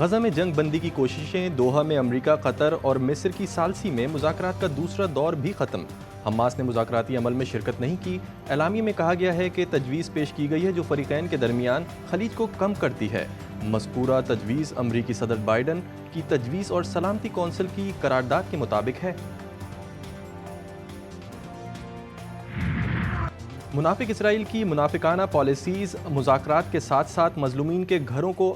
गजा में जंग बंदी की कोशिशें, दोहा में अमेरिका, कतर और मिस्र की सालसी में मुज़ाकरात का दूसरा दौर भी ख़त्म। हमास ने मुज़ाकराती अमल में शिरकत नहीं की। एलामिया में कहा गया है कि तजवीज़ पेश की गई है जो फ़रीक़ैन के दरमियान खलीज को कम करती है। मज़कूरा तजवीज़ अमरीकी सदर बाइडन की तजवीज़ और सलामती कौंसिल की करारदाद के मुताबिक है। मुनाफिक इसराइल की मुनाफिकाना पॉलिसीज़ मुज़ाकरात के साथ साथ मज़लूमीन के घरों को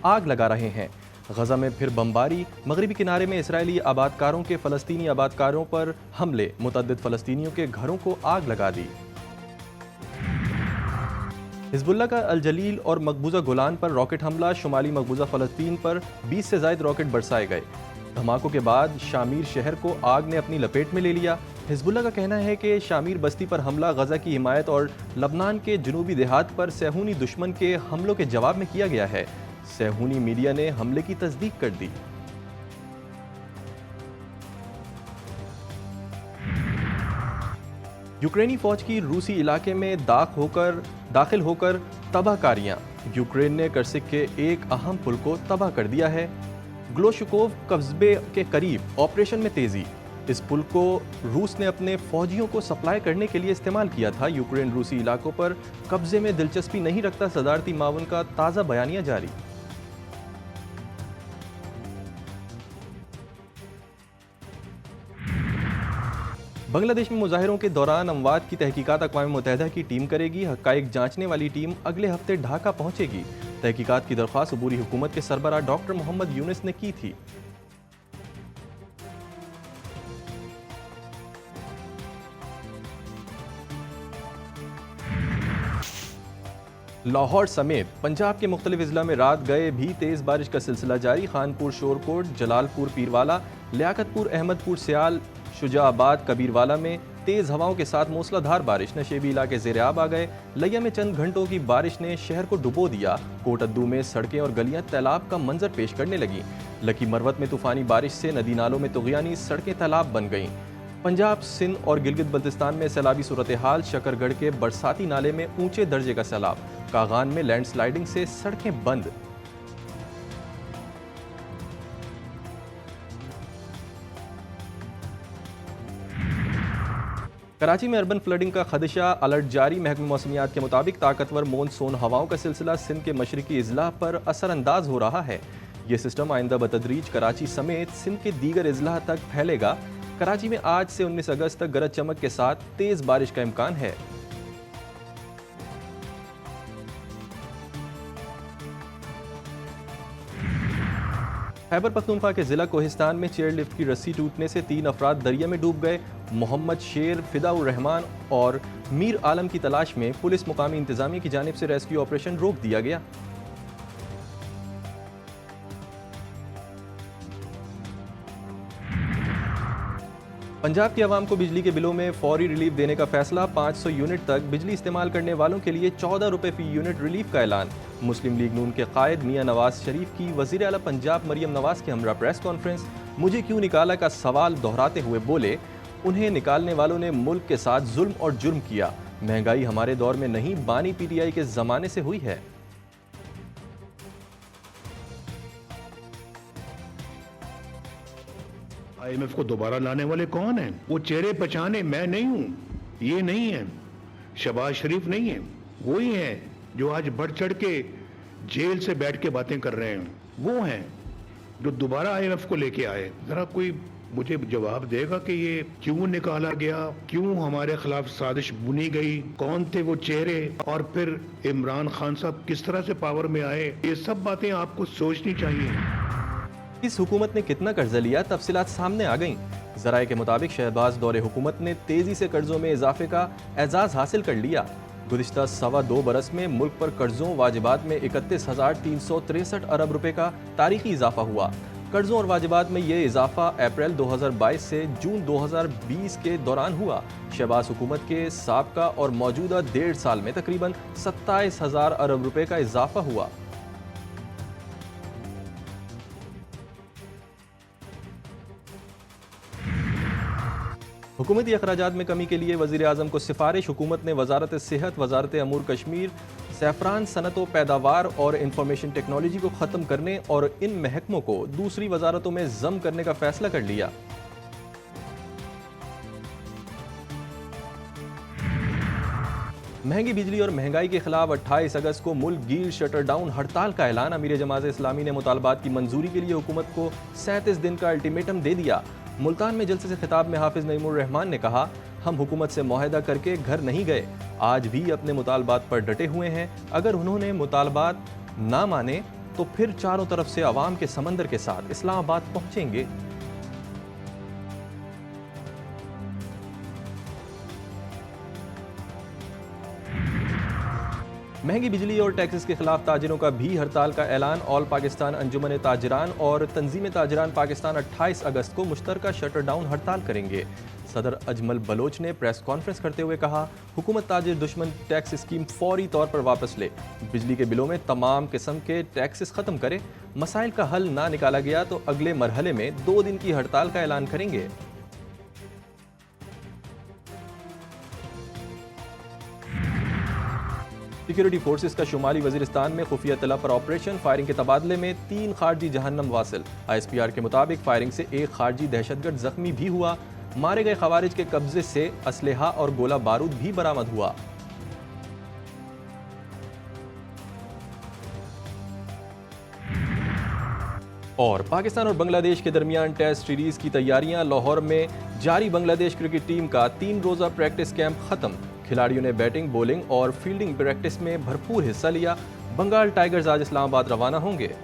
आग लगा रहे हैं। गजा में फिर बमबारी, मगरबी किनारे में इसराइली आबादकारों के फ़लस्तीनी आबादकारों पर हमले, मुतअद्दिद फ़लस्तीनियों के घरों को आग लगा दी। हिज़्बुल्लाह का अल जलील और मकबूजा गोलान पर रॉकेट हमला, शुमाली मकबूजा फ़लस्तीन पर 20 से ज़ायद रॉकेट बरसाए गए। धमाकों के बाद शामीर शहर को आग ने अपनी लपेट में ले लिया। हिज़्बुल्लाह का कहना है कि शामीर बस्ती पर हमला गजा की हिमायत और लबनान के जनूबी देहात पर सेहूनी दुश्मन के हमलों के जवाब में किया गया है। सेहूनी मीडिया ने हमले की तस्दीक कर दी। यूक्रेनी फौज की रूसी इलाके में दाखिल होकर तबाहकारियां। यूक्रेन ने कर्सिक के एक अहम पुल को तबाह कर दिया है। ग्लोशकोव कस्बे के करीब ऑपरेशन में तेजी। इस पुल को रूस ने अपने फौजियों को सप्लाई करने के लिए इस्तेमाल किया था। यूक्रेन रूसी इलाकों पर कब्जे में दिलचस्पी नहीं रखता, सदारती मावन का ताज़ा बयानिया जारी। बांग्लादेश में मुजाहिरों के दौरान अमवात की तहकीकात अक़वाम मुत्तहिदा की टीम करेगी। हक़ाइक़ जांचने वाली टीम अगले हफ्ते ढाका पहुंचेगी। तहकीकात की दरख्वास्त अबूरी हुकूमत के सरबराह डॉक्टर मोहम्मद यूनुस ने की थी। लाहौर समेत पंजाब के मुख्तलिफ अजला में रात गए भी तेज़ बारिश का सिलसिला जारी। खानपुर, शोरकोट, जलालपुर, पीरवाला, लियाकतपुर, अहमदपुर, सियाल, शुजाआबाद, कबीरवाला में तेज़ हवाओं के साथ मूसलाधार बारिश। नशेबी इलाके ज़ेर-आब आ गए। लिया में चंद घंटों की बारिश ने शहर को डुबो दिया। कोटद्दू में सड़कें और गलियां तालाब का मंजर पेश करने लगी। लकी मरवत में तूफ़ानी बारिश से नदी नालों में तुग़यानी सड़कें तालाब बन गईं। पंजाब, सिंध और गिलगित बल्तिस्तान में सैलाबी सूरत हाल। शकरगढ़ के बरसाती नाले में ऊंचे दर्जे का सैलाब। कागान में लैंडस्लाइडिंग से सड़कें बंद। कराची में अर्बन फ्लडिंग का खदशा, अलर्ट जारी। महकमे मौसमियात के मुताबिक ताकतवर मॉनसून हवाओं का सिलसिला सिंध के मशरकी अजला पर असरअंदाज हो रहा है। ये सिस्टम आइंदा बतदरीज कराची समेत सिंध के दीगर अजला तक फैलेगा। कराची में आज से 19 अगस्त तक गरज चमक के साथ तेज बारिश का इम्कान है। खैबर पख्तूनख्वा के जिला कोहिस्तान में चेयरलिफ्ट की रस्सी टूटने से 3 अफराद दरिया में डूब गए। मोहम्मद शेर, फिदाउर रहमान और मीर आलम की तलाश में पुलिस मुकामी इंतजामिया की जानिब से रेस्क्यू ऑपरेशन रोक दिया गया। पंजाब के अवाम को बिजली के बिलों में फौरी रिलीफ देने का फैसला। 500 यूनिट तक बिजली इस्तेमाल करने वालों के लिए 14 रुपये फी यूनिट रिलीफ का ऐलान। मुस्लिम लीग नून के कायद मियां नवाज शरीफ की वज़ीर आला पंजाब मरियम नवाज के हमरा प्रेस कॉन्फ्रेंस। मुझे क्यों निकाला का सवाल दोहराते हुए बोले, उन्हें निकालने वालों ने मुल्क के साथ जुल्म और जुर्म किया। महंगाई हमारे दौर में नहीं, बानी PTI के ज़माने से हुई है। IMF को दोबारा लाने वाले कौन हैं? वो चेहरे पहचाने मैं नहीं हूं, ये नहीं है, शहबाज शरीफ नहीं है, वो ही हैं जो आज बढ़ चढ़ के जेल से बैठ के बातें कर रहे हैं। वो हैं जो दोबारा IMF को लेके आए। जरा कोई मुझे जवाब देगा कि ये क्यों निकाला गया, क्यों हमारे खिलाफ साजिश बुनी गई, कौन थे वो चेहरे, और फिर इमरान खान साहब किस तरह से पावर में आए। ये सब बातें आपको सोचनी चाहिए। इस हुकूमत ने कितना कर्जा लिया, तफसीलात सामने आ गईं। ज़राए के मुताबिक शहबाज दौरे हुकूमत ने तेजी से कर्जों में इजाफे का एजाज हासिल कर लिया। गुज़िश्ता 2.25 बरस में मुल्क पर कर्जों वाजिबात में 31,363 अरब रुपए का तारीखी इजाफा हुआ। कर्जों और वाजिबात में ये इजाफा अप्रैल 2022 से जून 2020 के दौरान हुआ। शहबाज हुकूमत के साबका और मौजूदा 1.5 साल में तकरीबन 27,000 अरब रुपए का इजाफा हुआ। हुकूमती अखराजात में कमी के लिए वज़ीर आज़म को सिफारिश। हुकूमत ने वजारत सेहत, वजारत अमूर कश्मीर, सैफरान सनत व पैदावार और इंफॉर्मेशन टेक्नोलॉजी को ख़त्म करने और इन महकमों को दूसरी वजारतों में जम करने का फैसला कर लिया। महंगी बिजली और महंगाई के खिलाफ 28 अगस्त को मुल्क गिर शटर डाउन हड़ताल का ऐलान। अमीर जमात इस्लामी ने मुतालबात की मंजूरी के लिए हुकूमत को 37 दिन का अल्टीमेटम दे दिया। मुल्तान में जलसे से खिताब में हाफिज नईमुर रहमान ने कहा, हम हुकूमत से मुआहदा करके घर नहीं गए, आज भी अपने मुतालबात पर डटे हुए हैं। अगर उन्होंने मुतालबात ना माने तो फिर चारों तरफ से अवाम के समंदर के साथ इस्लामाबाद पहुंचेंगे। महंगी बिजली और टैक्सेस के खिलाफ ताजिरों का भी हड़ताल का ऐलान। ऑल पाकिस्तान अंजुमन ताजिरान और तंजीम ताजिरान पाकिस्तान 28 अगस्त को मुश्तरका शटर डाउन हड़ताल करेंगे। सदर अजमल बलोच ने प्रेस कॉन्फ्रेंस करते हुए कहा, हुकूमत ताजिर दुश्मन टैक्स स्कीम फौरी तौर पर वापस ले, बिजली के बिलों में तमाम किस्म के टैक्सेस ख़त्म करे। मसाइल का हल ना निकाला गया तो अगले मरहले में 2 दिन की हड़ताल का ऐलान करेंगे। सिक्योरिटी फोर्सेस का शुमाली वजीरिस्तान में खुफिया तला पर ऑपरेशन। फायरिंग के तबादले में 3 खारजी जहन्नम वासिल। ISPR के मुताबिक फायरिंग से 1 खारजी दहशतगर्द जख्मी भी हुआ। मारे गए खवारिज के कब्जे से असलहा और गोला बारूद भी बरामद हुआ। और पाकिस्तान और बांग्लादेश के दरमियान टेस्ट सीरीज की तैयारियां। लाहौर में जारी बांग्लादेश क्रिकेट टीम का 3 रोजा प्रैक्टिस कैंप खत्म। खिलाड़ियों ने बैटिंग, बॉलिंग और फील्डिंग प्रैक्टिस में भरपूर हिस्सा लिया। बंगाल टाइगर्स आज इस्लामाबाद रवाना होंगे।